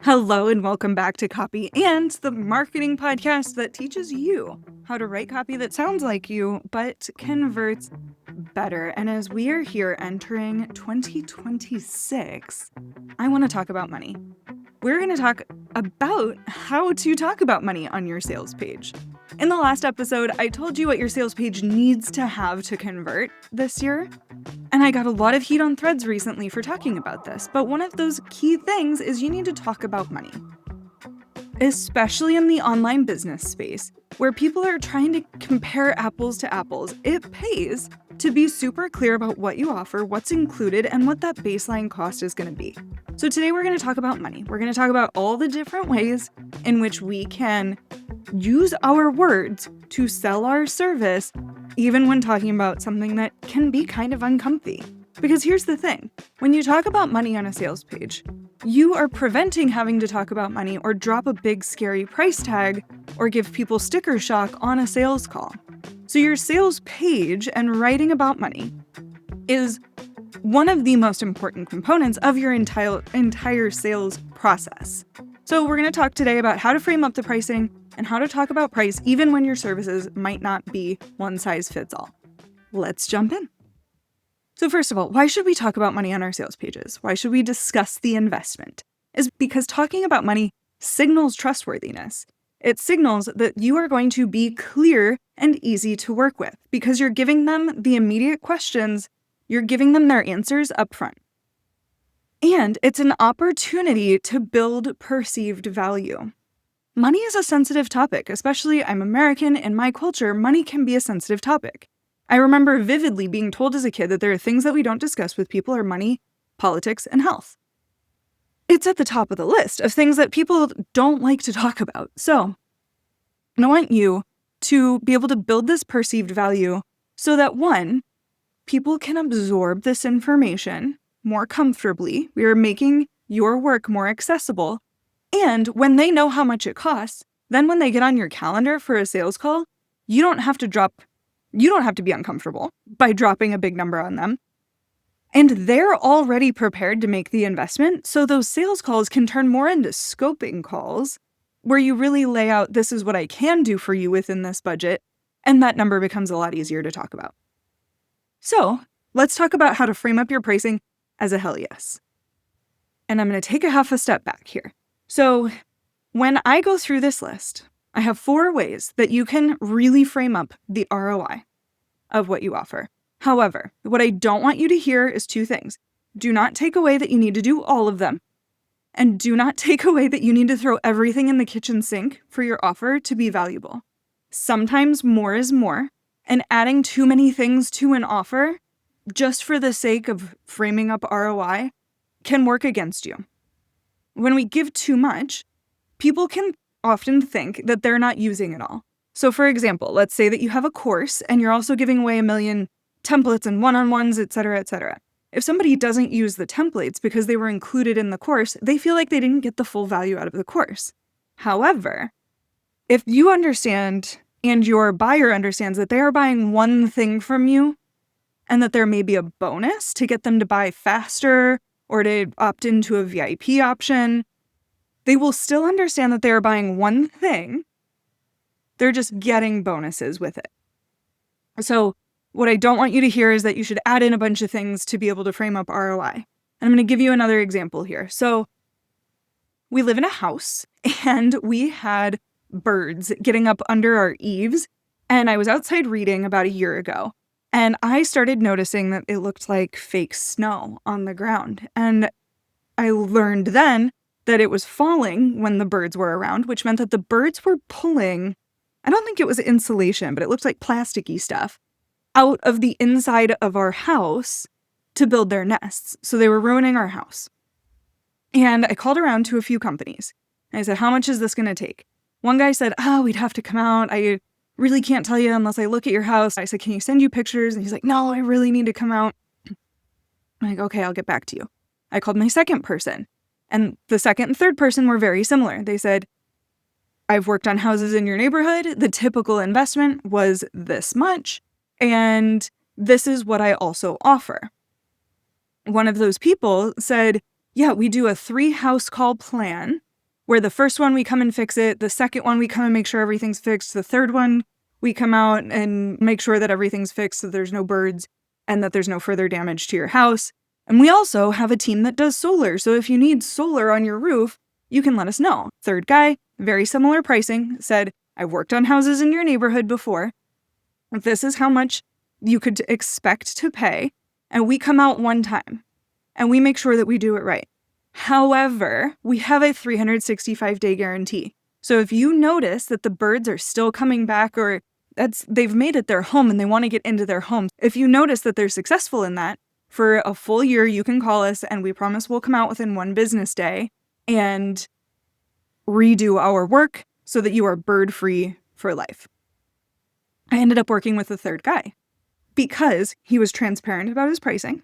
Hello and welcome back to Copy and, the marketing podcast that teaches you how to write copy that sounds like you, but converts better. And as we are here entering 2026, I want to talk about money. We're going to talk about how to talk about money on your sales page. In the last episode, I told you what your sales page needs to have to convert this year. And I got a lot of heat on Threads recently for talking about this, but one of those key things is you need to talk about money. Especially in the online business space, where people are trying to compare apples to apples, it pays to be super clear about what you offer, what's included, and what that baseline cost is going to be. So today we're going to talk about money. We're going to talk about all the different ways in which we can use our words to sell our service, even when talking about something that can be kind of uncomfy. Because here's the thing, when you talk about money on a sales page, you are preventing having to talk about money or drop a big scary price tag or give people sticker shock on a sales call. So your sales page and writing about money is one of the most important components of your entire sales process. So we're going to talk today about how to frame up the pricing and how to talk about price even when your services might not be one size fits all. Let's jump in. So first of all, why should we talk about money on our sales pages? Why should we discuss the investment? Is because talking about money signals trustworthiness. It signals that you are going to be clear and easy to work with because you're giving them the immediate questions, you're giving them their answers up front. And it's an opportunity to build perceived value. Money is a sensitive topic, especially I'm American. In my culture, money can be a sensitive topic. I remember vividly being told as a kid that there are things that we don't discuss with people are money, politics, and health. It's at the top of the list of things that people don't like to talk about. So I want you to be able to build this perceived value so that, one, people can absorb this information more comfortably. We are making your work more accessible. And when they know how much it costs, then when they get on your calendar for a sales call, you don't have to be uncomfortable by dropping a big number on them. And they're already prepared to make the investment, so those sales calls can turn more into scoping calls where you really lay out, this is what I can do for you within this budget, and that number becomes a lot easier to talk about. So let's talk about how to frame up your pricing as a hell yes. And I'm going to take a half a step back here. So when I go through this list, I have 4 ways that you can really frame up the ROI of what you offer. However, what I don't want you to hear is 2 things. Do not take away that you need to do all of them. And do not take away that you need to throw everything in the kitchen sink for your offer to be valuable. Sometimes more is more, and adding too many things to an offer just for the sake of framing up ROI can work against you. When we give too much, people can often think that they're not using it all. So for example, let's say that you have a course and you're also giving away 1 million templates and one-on-ones, etc., etc. If somebody doesn't use the templates because they were included in the course, they feel like they didn't get the full value out of the course. However, if you understand and your buyer understands that they are buying one thing from you and that there may be a bonus to get them to buy faster or to opt into a VIP option, they will still understand that they are buying one thing. They're just getting bonuses with it. So what I don't want you to hear is that you should add in a bunch of things to be able to frame up ROI. And I'm going to give you another example here. So we live in a house and we had birds getting up under our eaves. And I was outside reading about a year ago. And I started noticing that it looked like fake snow on the ground. And I learned then that it was falling when the birds were around, which meant that the birds were pulling, I don't think it was insulation, but it looked like plasticky stuff, out of the inside of our house to build their nests. So they were ruining our house. And I called around to a few companies. And I said, how much is this going to take? One guy said, we'd have to come out. I really can't tell you unless I look at your house. I said, can you send you pictures? And he's like, no, I really need to come out. I'm like, okay, I'll get back to you. I called my second person. And the second and third person were very similar. They said, I've worked on houses in your neighborhood. The typical investment was this much. And this is what I also offer. One of those people said, yeah, we do a 3-house call plan where the first one we come and fix it, the second one we come and make sure everything's fixed, the third one we come out and make sure that everything's fixed so there's no birds and that there's no further damage to your house. And we also have a team that does solar, so if you need solar on your roof, you can let us know. Third guy, very similar pricing, said, I've worked on houses in your neighborhood before. This is how much you could expect to pay, and we come out one time, and we make sure that we do it right. However, we have a 365-day guarantee. So if you notice that the birds are still coming back or they've made it their home and they want to get into their home, if you notice that they're successful in that, for a full year, you can call us and we promise we'll come out within 1 business day and redo our work so that you are bird-free for life. I ended up working with the third guy because he was transparent about his pricing.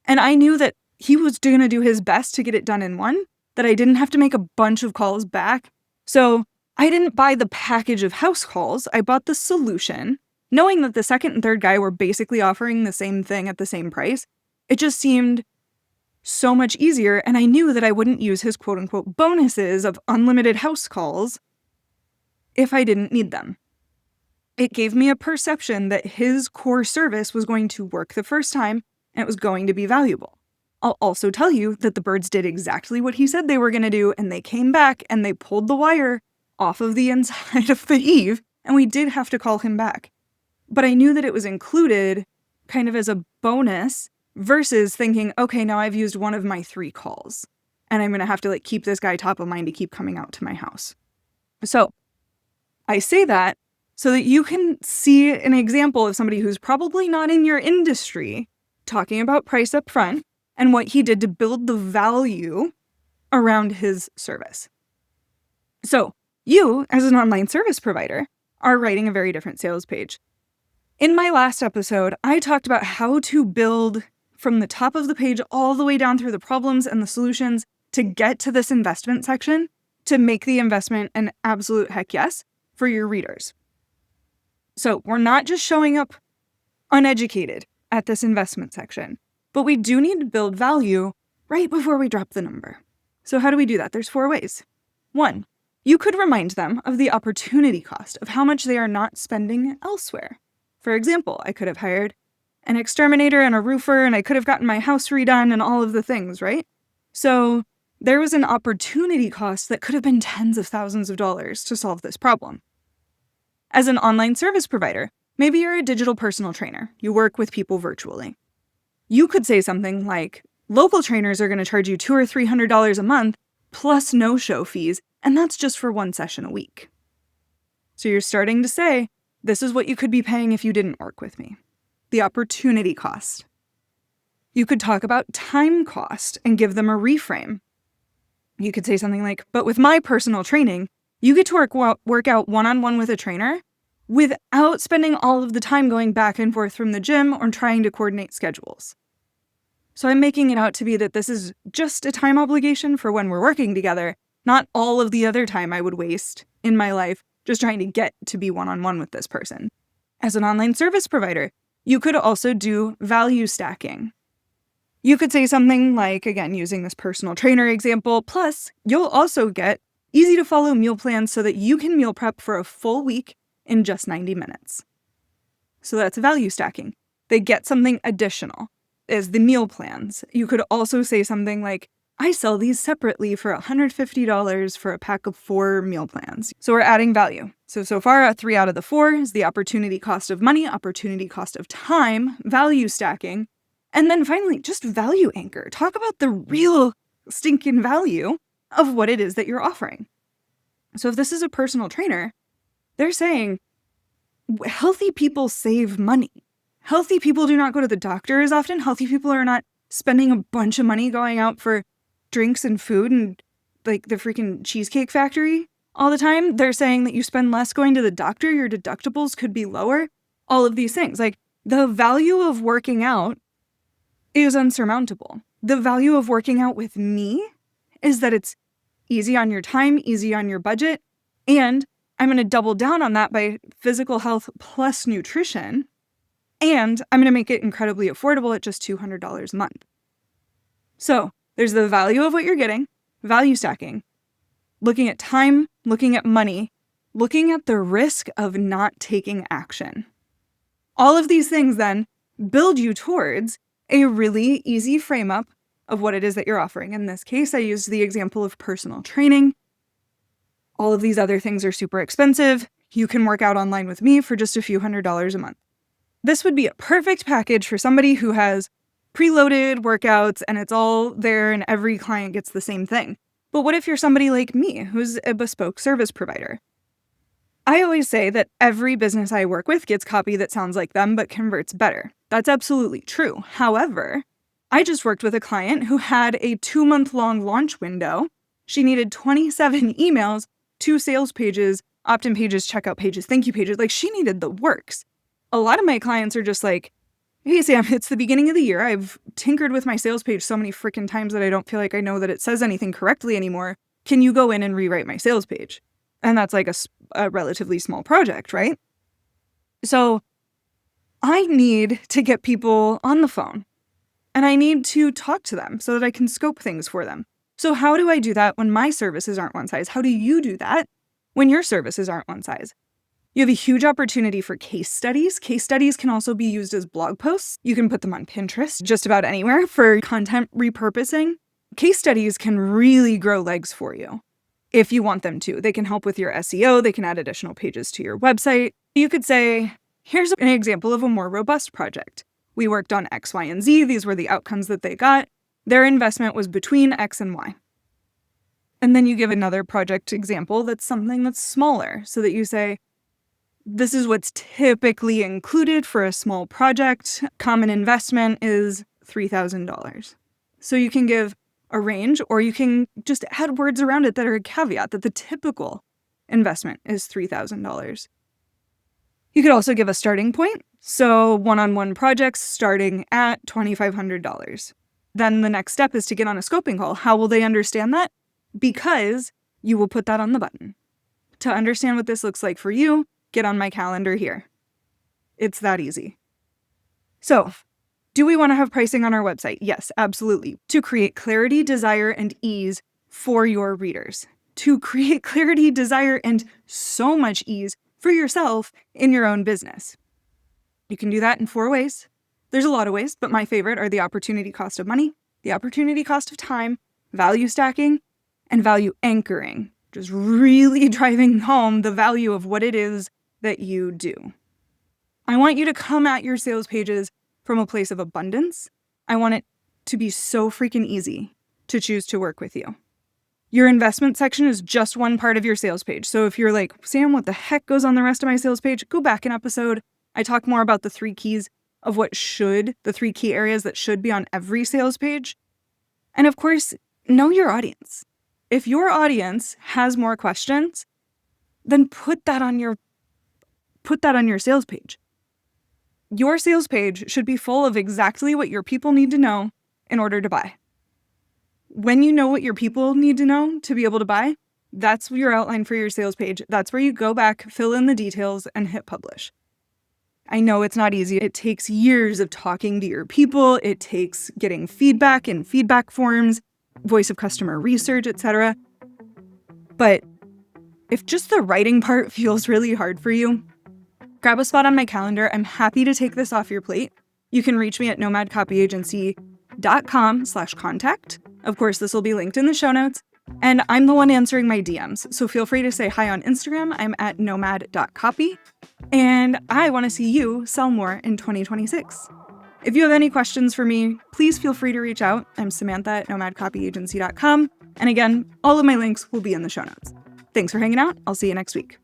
And I knew that he was going to do his best to get it done in one, that I didn't have to make a bunch of calls back. So I didn't buy the package of house calls. I bought the solution, knowing that the second and third guy were basically offering the same thing at the same price. It just seemed so much easier, and I knew that I wouldn't use his quote-unquote bonuses of unlimited house calls if I didn't need them. It gave me a perception that his core service was going to work the first time and it was going to be valuable. I'll also tell you that the birds did exactly what he said they were going to do, and they came back and they pulled the wire off of the inside of the eave, and we did have to call him back. But I knew that it was included kind of as a bonus versus thinking, okay, now I've used one of my 3 calls and I'm going to have to keep this guy top of mind to keep coming out to my house. So I say that so that you can see an example of somebody who's probably not in your industry talking about price up front and what he did to build the value around his service. So you, as an online service provider, are writing a very different sales page. In my last episode, I talked about how to build from the top of the page all the way down through the problems and the solutions to get to this investment section to make the investment an absolute heck yes for your readers. So we're not just showing up uneducated at this investment section, but we do need to build value right before we drop the number. So how do we do that? There's 4 ways. 1, you could remind them of the opportunity cost of how much they are not spending elsewhere. For example, I could have hired an exterminator and a roofer, and I could have gotten my house redone and all of the things, right? So there was an opportunity cost that could have been tens of thousands of dollars to solve this problem. As an online service provider, maybe you're a digital personal trainer. You work with people virtually. You could say something like, local trainers are going to charge you $200 or $300 a month plus no-show fees, and that's just for 1 session a week. So you're starting to say, this is what you could be paying if you didn't work with me. The opportunity cost. You could talk about time cost and give them a reframe. You could say something like, but with my personal training, you get to work out one-on-one with a trainer without spending all of the time going back and forth from the gym or trying to coordinate schedules. So I'm making it out to be that this is just a time obligation for when we're working together, not all of the other time I would waste in my life just trying to get to be one-on-one with this person. As an online service provider, you could also do value stacking. You could say something like, again, using this personal trainer example, plus you'll also get easy to follow meal plans so that you can meal prep for a full week in just 90 minutes. So that's value stacking. They get something additional as the meal plans. You could also say something like, I sell these separately for $150 for a pack of 4 meal plans. So we're adding value. So far, 3 out of the 4 is the opportunity cost of money, opportunity cost of time, value stacking, and then finally, just value anchor. Talk about the real stinking value of what it is that you're offering. So if this is a personal trainer, they're saying, healthy people save money. Healthy people do not go to the doctor as often. Healthy people are not spending a bunch of money going out for drinks and food and like the freaking Cheesecake Factory all the time. They're saying that you spend less going to the doctor, your deductibles could be lower, all of these things. Like the value of working out is unsurmountable. The value of working out with me is that it's easy on your time, easy on your budget, and I'm going to double down on that by physical health plus nutrition, and I'm going to make it incredibly affordable at just $200 a month. So there's the value of what you're getting, value stacking. looking at time, looking at money, looking at the risk of not taking action. All of these things then build you towards a really easy frame up of what it is that you're offering. In this case, I used the example of personal training. All of these other things are super expensive. You can work out online with me for just a few $100s a month. This would be a perfect package for somebody who has preloaded workouts and it's all there and every client gets the same thing. But what if you're somebody like me who's a bespoke service provider? I always say that every business I work with gets copy that sounds like them but converts better. That's absolutely true. However, I just worked with a client who had a 2-month-long launch window. She needed 27 emails, 2 sales pages, opt-in pages, checkout pages, thank you pages. Like, she needed the works. A lot of my clients are just like, hey, Sam, it's the beginning of the year. I've tinkered with my sales page so many freaking times that I don't feel like I know that it says anything correctly anymore. Can you go in and rewrite my sales page? And that's like a relatively small project, right? So I need to get people on the phone and I need to talk to them so that I can scope things for them. So how do I do that when my services aren't one size? How do you do that when your services aren't one size? You have a huge opportunity for case studies. Case studies can also be used as blog posts. You can put them on Pinterest, just about anywhere for content repurposing. Case studies can really grow legs for you if you want them to. They can help with your SEO. They can add additional pages to your website. You could say, here's an example of a more robust project. We worked on X, Y, and Z. These were the outcomes that they got. Their investment was between X and Y. And then you give another project example that's something that's smaller so that you say, this is what's typically included for a small project. Common investment is $3,000. So you can give a range, or you can just add words around it that are a caveat that the typical investment is $3,000. You could also give a starting point. So one-on-one projects starting at $2,500. Then the next step is to get on a scoping call. How will they understand that? Because you will put that on the button. To understand what this looks like for you, get on my calendar here. It's that easy. So, do we want to have pricing on our website? Yes, absolutely. To create clarity, desire, and ease for your readers. To create clarity, desire, and so much ease for yourself in your own business. You can do that in 4 ways. There's a lot of ways, but my favorite are the opportunity cost of money, the opportunity cost of time, value stacking, and value anchoring. Just really driving home the value of what it is that you do. I want you to come at your sales pages from a place of abundance. I want it to be so freaking easy to choose to work with you. Your investment section is just one part of your sales page. So if you're like, Sam, what the heck goes on the rest of my sales page? Go back an episode. I talk more about the 3 keys of the 3 key areas that should be on every sales page. And of course, know your audience. If your audience has more questions, then put that on your sales page. Your sales page should be full of exactly what your people need to know in order to buy. When you know what your people need to know to be able to buy, that's your outline for your sales page. That's where you go back, fill in the details, and hit publish. I know it's not easy. It takes years of talking to your people. It takes getting feedback in feedback forms, voice of customer research, etc. But if just the writing part feels really hard for you, grab a spot on my calendar. I'm happy to take this off your plate. You can reach me at nomadcopyagency.com/contact. Of course, this will be linked in the show notes. And I'm the one answering my DMs, so feel free to say hi on Instagram. I'm at nomad.copy. And I want to see you sell more in 2026. If you have any questions for me, please feel free to reach out. I'm Samantha at nomadcopyagency.com. And again, all of my links will be in the show notes. Thanks for hanging out. I'll see you next week.